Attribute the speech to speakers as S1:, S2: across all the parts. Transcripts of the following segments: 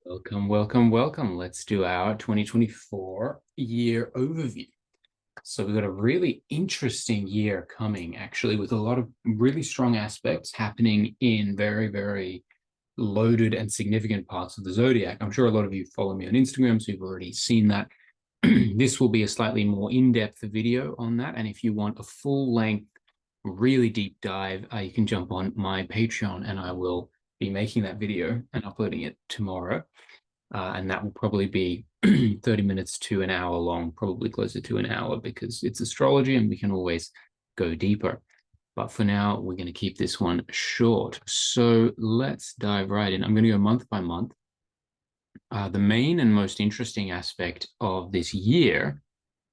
S1: Welcome, welcome, welcome. Let's do our 2024 year overview. So we've got a really interesting year coming, actually, with a lot of really strong aspects happening in very, very loaded and significant parts of the zodiac. I'm sure a lot of you follow me on Instagram, so you've already seen that. This will be a slightly more in-depth video on that. And if you want a full-length, really deep dive, you can jump on my Patreon and I will be making that video and uploading it tomorrow. And that will probably be 30 minutes to an hour long, probably closer to an hour because it's astrology and we can always go deeper. But for now, we're going to keep this one short. So let's dive right in. I'm going to go month by month. The main and most interesting aspect of this year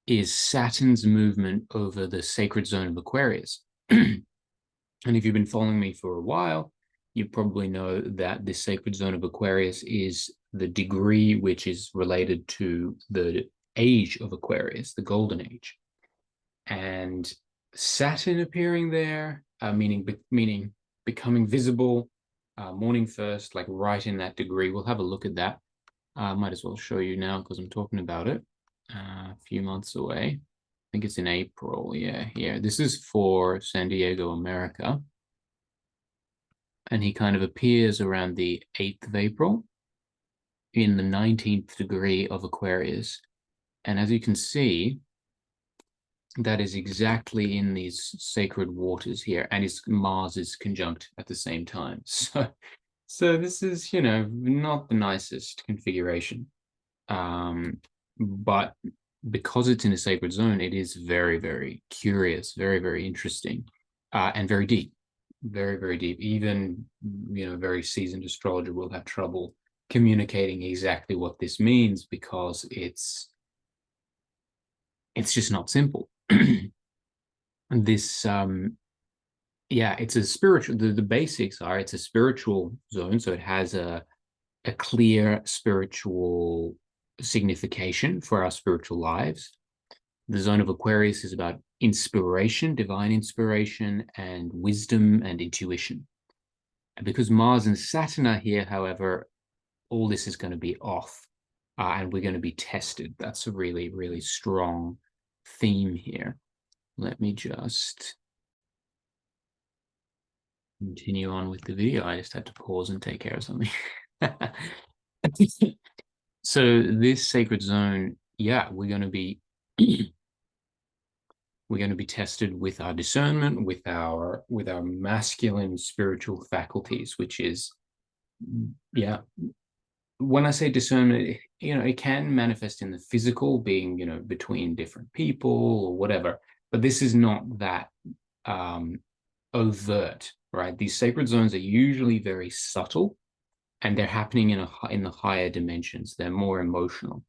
S1: is Saturn's movement over the sacred zone of Aquarius. And if you've been following me for a while, you probably know that this sacred zone of Aquarius is the degree which is related to the age of Aquarius, the golden age. And Saturn appearing there, meaning becoming visible, morning first, like right in that degree. We'll have a look at that. Might as well show you now because I'm talking about it. A few months away. I think it's in April. Yeah. This is for San Diego, America. And he kind of appears around the 8th of April in the 19th degree of Aquarius. And as you can see, that is exactly in these sacred waters here. And Mars is conjunct at the same time. So this is, not the nicest configuration. But because it's in a sacred zone, it is very, very curious, very, very interesting, and very deep, very, very deep. Even, a very seasoned astrologer will have trouble communicating exactly what this means because it's just not simple. This, it's a spiritual, the basics are it's a spiritual zone. So it has a clear spiritual signification for our spiritual lives. The zone of Aquarius is about inspiration, divine inspiration, and wisdom and intuition. And because Mars and Saturn are here, however, all this is going to be off, and we're going to be tested. That's a really, really strong theme here. Let me just continue on with the video. I just had to pause and take care of something. So this sacred zone, we're going to be tested with our discernment, with our masculine spiritual faculties, which is, when I say discernment, it can manifest in the physical, being, between different people or whatever, but this is not that overt, right? These sacred zones are usually very subtle, and they're happening in the higher dimensions. They're more emotional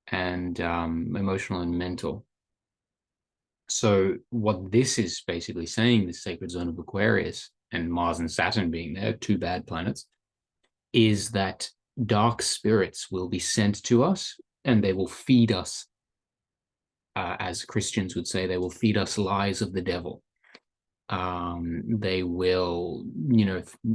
S1: and mental. So what this is basically saying, the sacred zone of Aquarius and Mars and Saturn being there, two bad planets, is that dark spirits will be sent to us and they will feed us, as Christians would say, they will feed us lies of the devil. They will,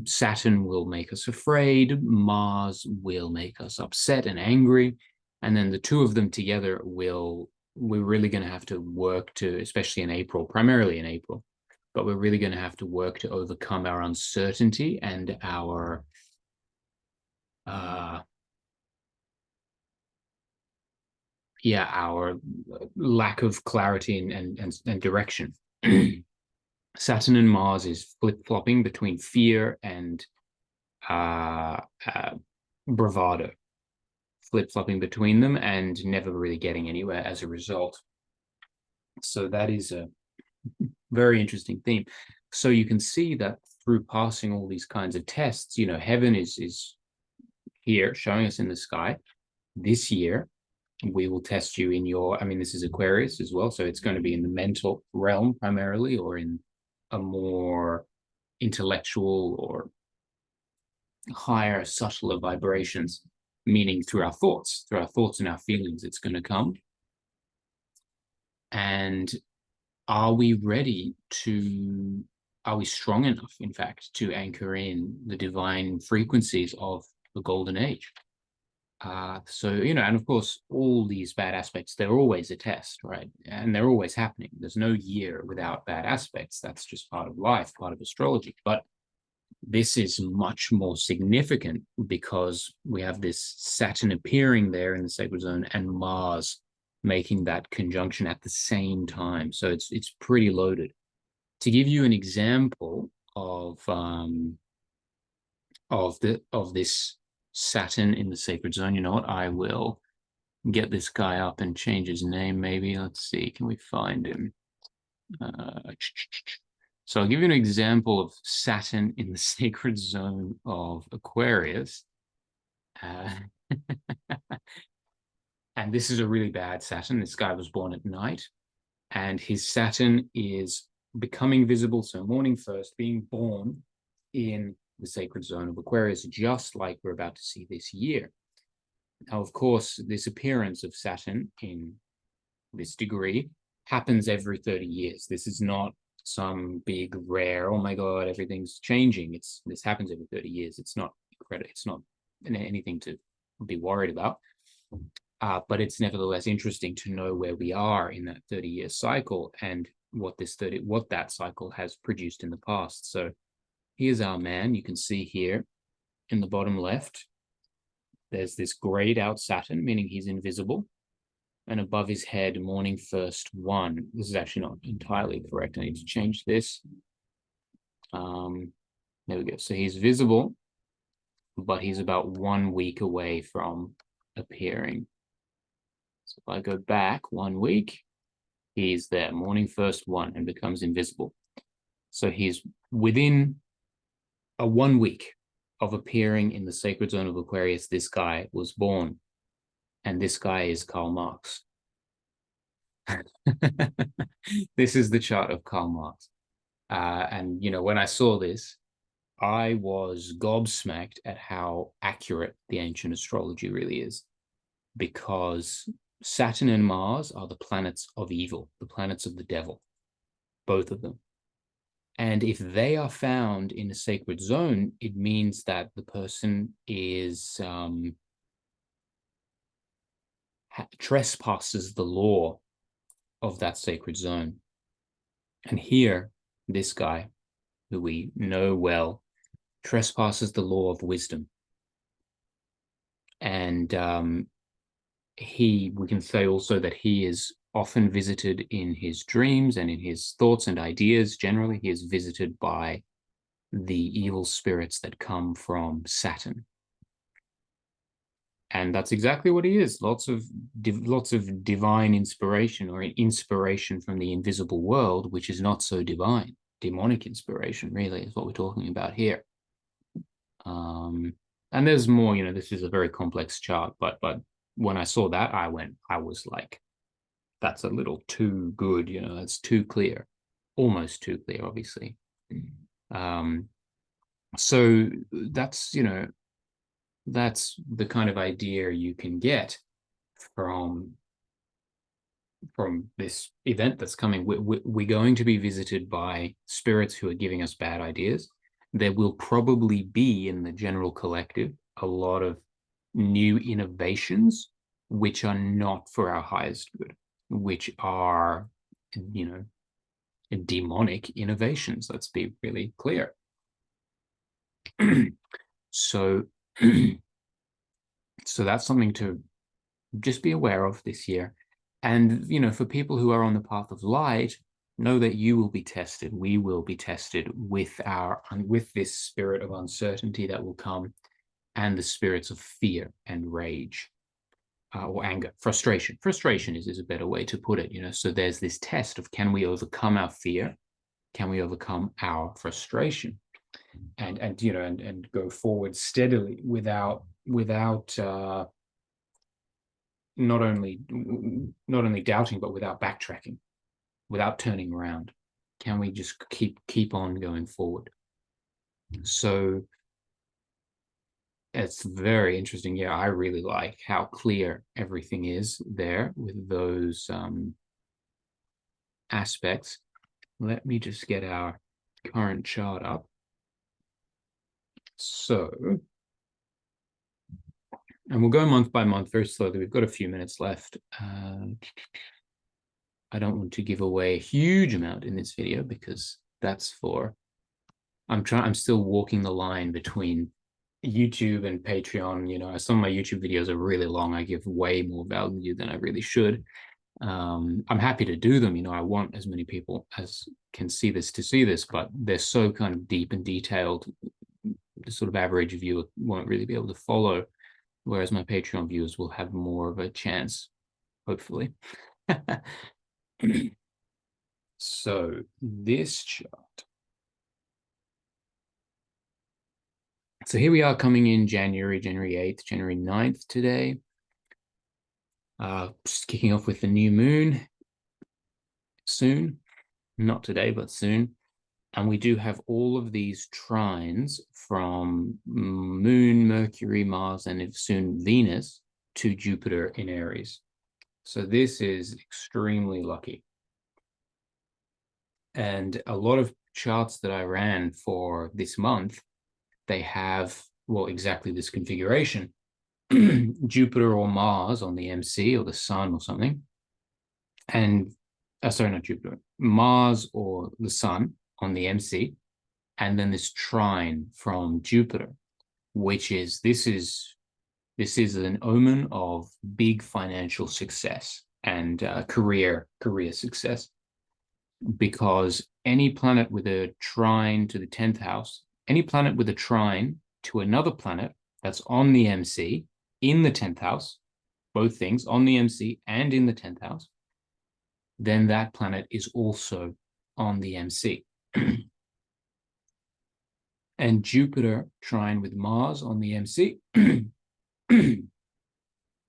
S1: Saturn will make us afraid, Mars will make us upset and angry, and then the two of them together we're really going to have to work to, especially in April, primarily in April, but we're really going to have to work to overcome our uncertainty and our our lack of clarity and direction. Saturn and Mars is flip-flopping between fear and bravado, flip-flopping between them and never really getting anywhere as a result. So that is a very interesting theme. So you can see that through passing all these kinds of tests, heaven is here showing us in the sky. This year, we will test you in this is Aquarius as well, so it's going to be in the mental realm primarily, or in a more intellectual or higher, subtler vibrations, meaning through our thoughts and our feelings, it's going to come. And are we strong enough, in fact, to anchor in the divine frequencies of the golden age? So, you know, and of course, all these bad aspects, they're always a test, right? And they're always happening. There's no year without bad aspects. That's just part of life, part of astrology. But this is much more significant because we have this Saturn appearing there in the sacred zone and Mars making that conjunction at the same time. So it's pretty loaded. To give you an example of this Saturn in the sacred zone, you know what? I will get this guy up and change his name. Maybe let's see. Can we find him? So I'll give you an example of Saturn in the sacred zone of Aquarius. And this is a really bad Saturn. This guy was born at night, and his Saturn is becoming visible. So morning first, being born in the sacred zone of Aquarius, just like we're about to see this year. Now, of course, this appearance of Saturn in this degree happens every 30 years. This is not some big rare, oh my God, everything's changing. This happens every 30 years. It's not anything to be worried about. But it's nevertheless interesting to know where we are in that 30-year cycle and what that cycle has produced in the past. So here's our man. You can see here in the bottom left, there's this grayed out Saturn, meaning he's invisible. And above his head, morning first 1. This is actually not entirely correct. I need to change this. There we go. So he's visible, but he's about 1 week away from appearing. So if I go back 1 week, he's there, morning first 1, and becomes invisible. So he's within a 1 week of appearing in the sacred zone of Aquarius. This guy was born, and this guy is Karl Marx. This is the chart of Karl Marx. And, you know, when I saw this, I was gobsmacked at how accurate the ancient astrology really is, because Saturn and Mars are the planets of evil, the planets of the devil, both of them. And if they are found in a sacred zone, it means that the person is trespasses the law of that sacred zone. And here, this guy, who we know well, trespasses the law of wisdom. And we can say also that he is often visited in his dreams and in his thoughts and ideas. Generally, he is visited by the evil spirits that come from Saturn. And that's exactly what he is. Lots of divine inspiration, or inspiration from the invisible world, which is not so divine. Demonic inspiration, really, is what we're talking about here. And there's more, you know, this is a very complex chart, but when I saw that, I was like, that's a little too good, you know, that's too clear, almost too clear, obviously. So that's, you know, that's the kind of idea you can get from this event that's coming. We're going to be visited by spirits who are giving us bad ideas. There will probably be in the general collective a lot of new innovations which are not for our highest good, which are, you know, demonic innovations. Let's be really clear. So that's something to just be aware of this year. And, you know, for people who are on the path of light, know that you will be tested. We will be tested with this spirit of uncertainty that will come, and the spirits of fear and rage, or anger, frustration. Frustration is a better way to put it, you know. So there's this test of, can we overcome our fear? Can we overcome our frustration? And you know, and go forward steadily without not only doubting, but without backtracking, without turning around. Can we just keep on going forward? So it's very interesting. Yeah, I really like how clear everything is there with those aspects. Let me just get our current chart up. So And we'll go month by month very slowly. We've got a few minutes left. I don't want to give away a huge amount in this video because that's for, I'm still walking the line between YouTube and Patreon. You know, some of my YouTube videos are really long. I give way more value than I really should. I'm happy to do them. You know, I want as many people as can see this to see this, but they're so kind of deep and detailed, the sort of average viewer won't really be able to follow, whereas my Patreon viewers will have more of a chance, hopefully. So this chart. So here we are coming in January 8th, January 9th today. Just kicking off with the new moon soon. Not today, but soon. And we do have all of these trines from Moon, Mercury, Mars, and soon Venus to Jupiter in Aries. So this is extremely lucky. And a lot of charts that I ran for this month, they have, well, exactly this configuration. Jupiter or Mars on the MC or the Sun or something. And, sorry, not Jupiter, Mars or the Sun on the MC. And then this trine from Jupiter, which is, this is an omen of big financial success and career success. Because any planet with a trine to the 10th house, any planet with a trine to another planet that's on the MC in the 10th house, both things on the MC and in the 10th house, then that planet is also on the MC. And Jupiter trine with Mars on the MC.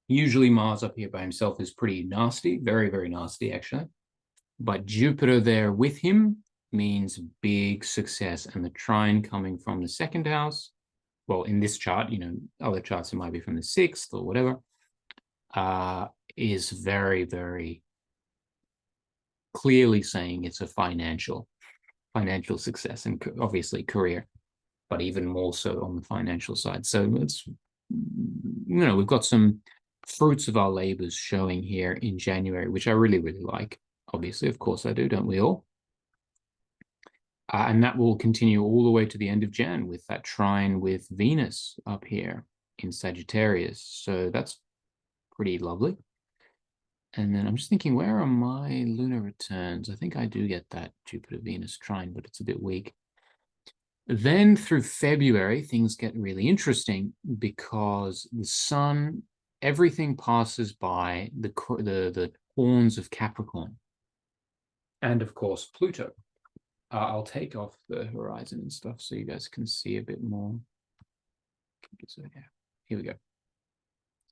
S1: Usually Mars up here by himself is pretty nasty, very, very nasty, actually. But Jupiter there with him means big success. And the trine coming from the 2nd house, well, in this chart, you know, other charts it might be from the 6th or whatever, is very, very clearly saying it's a financial success and obviously career, but even more so on the financial side. So it's, you know, we've got some fruits of our labors showing here in January, which I really, really like. Obviously, of course I do, don't we all? And that will continue all the way to the end of Jan with that trine with Venus up here in Sagittarius. So that's pretty lovely. And then I'm just thinking, where are my lunar returns? I think I do get that Jupiter-Venus trine, but it's a bit weak. Then through February, things get really interesting because the sun, everything passes by the horns of Capricorn. And of course, Pluto. I'll take off the horizon and stuff so you guys can see a bit more. So yeah, here we go.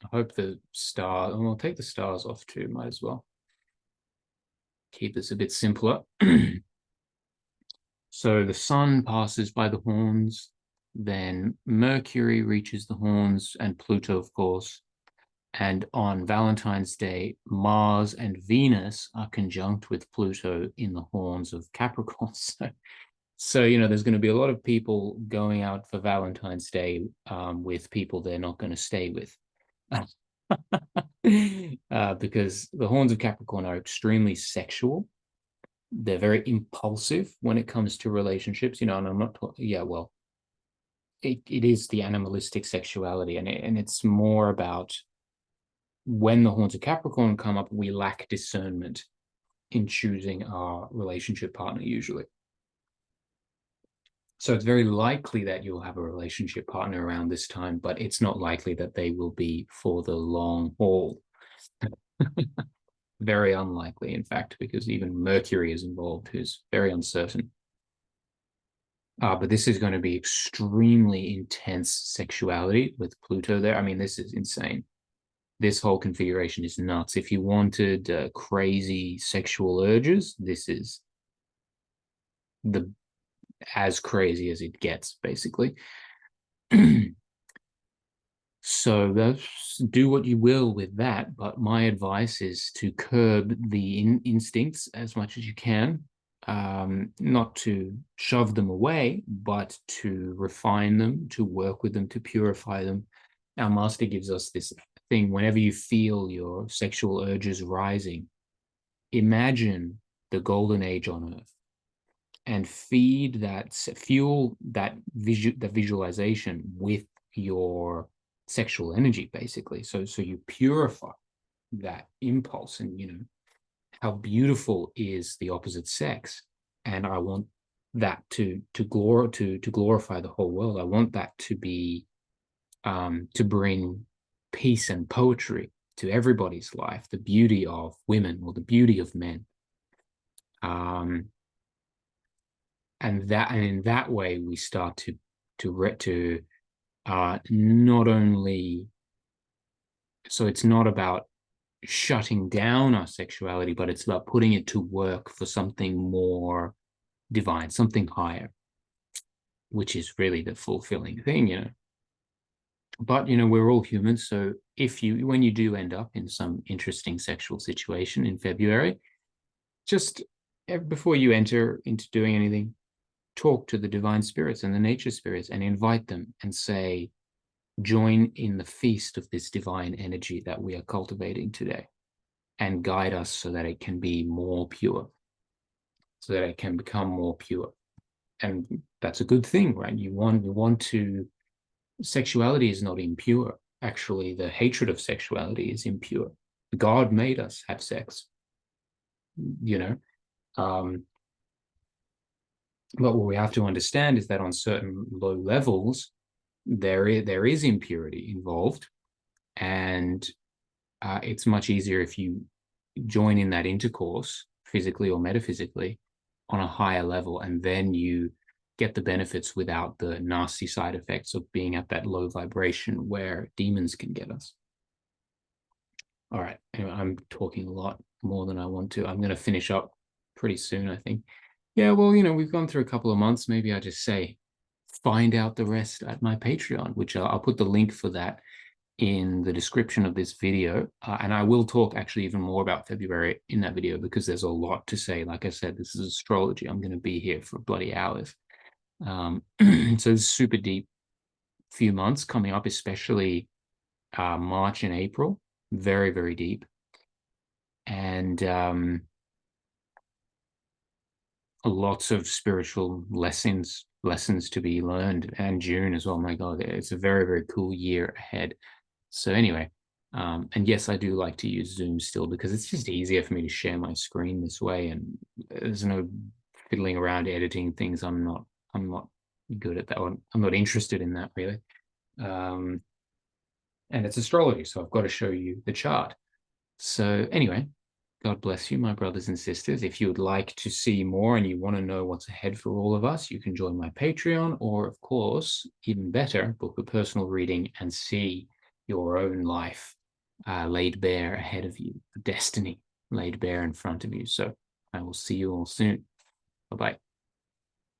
S1: I hope the stars, and I'll take the stars off too, might as well. Keep this a bit simpler. So the sun passes by the horns, then Mercury reaches the horns and Pluto, of course. And on Valentine's Day, Mars and Venus are conjunct with Pluto in the horns of Capricorn. So you know, there's going to be a lot of people going out for Valentine's Day with people they're not going to stay with. Because the horns of Capricorn are extremely sexual. They're very impulsive when it comes to relationships, you know, and I'm not talking, yeah, well, it is the animalistic sexuality, and it's more about when the horns of Capricorn come up, we lack discernment in choosing our relationship partner usually. So it's very likely that you'll have a relationship partner around this time, but it's not likely that they will be for the long haul. Very unlikely, in fact, because even Mercury is involved, who's very uncertain. But this is going to be extremely intense sexuality with Pluto there. I mean, this is insane. This whole configuration is nuts. If you wanted crazy sexual urges, this is as crazy as it gets, basically. So do what you will with that, but my advice is to curb the instincts as much as you can, not to shove them away, but to refine them, to work with them, to purify them, Our master gives us this thing: whenever you feel your sexual urges rising, imagine the golden age on earth and feed that, fuel that visualization with your sexual energy, basically. So you purify that impulse, and how beautiful is the opposite sex, and I want that to glorify the whole world. I want that to be to bring peace and poetry to everybody's life, the beauty of women or the beauty of men. um, and in that way we start to not only, so it's not about shutting down our sexuality, but it's about putting it to work for something more divine, something higher, which is really the fulfilling thing. But we're all humans, so when you do end up in some interesting sexual situation in February, just before you enter into doing anything, talk to the divine spirits and the nature spirits and invite them and say, join in the feast of this divine energy that we are cultivating today, and guide us so that it can be more pure, so that it can become more pure. And that's a good thing, right? You want to, sexuality is not impure. Actually, the hatred of sexuality is impure. God made us have sex, you know. But what we have to understand is that on certain low levels, there is impurity involved, and it's much easier if you join in that intercourse, physically or metaphysically, on a higher level, and then you get the benefits without the nasty side effects of being at that low vibration where demons can get us. All right, anyway, I'm talking a lot more than I want to. I'm going to finish up pretty soon, I think. Yeah, well, we've gone through a couple of months. Maybe I just say, find out the rest at my Patreon, which I'll put the link for that in the description of this video. And I will talk actually even more about February in that video, because there's a lot to say. Like I said, this is astrology. I'm going to be here for bloody hours. So it's super deep few months coming up, especially March and April. Very, very deep. And lots of spiritual lessons to be learned, and June as well. My God, it's a very, very cool year ahead. So anyway, and yes, I do like to use Zoom still, because it's just easier for me to share my screen this way, and there's no fiddling around editing things. I'm not good at that one. I'm not interested in that, really. And it's astrology, so I've got to show you the chart. So anyway, God bless you, my brothers and sisters. If you would like to see more and you want to know what's ahead for all of us, you can join my Patreon, or of course, even better, book a personal reading and see your own life laid bare ahead of you, destiny laid bare in front of you. So I will see you all soon. Bye-bye.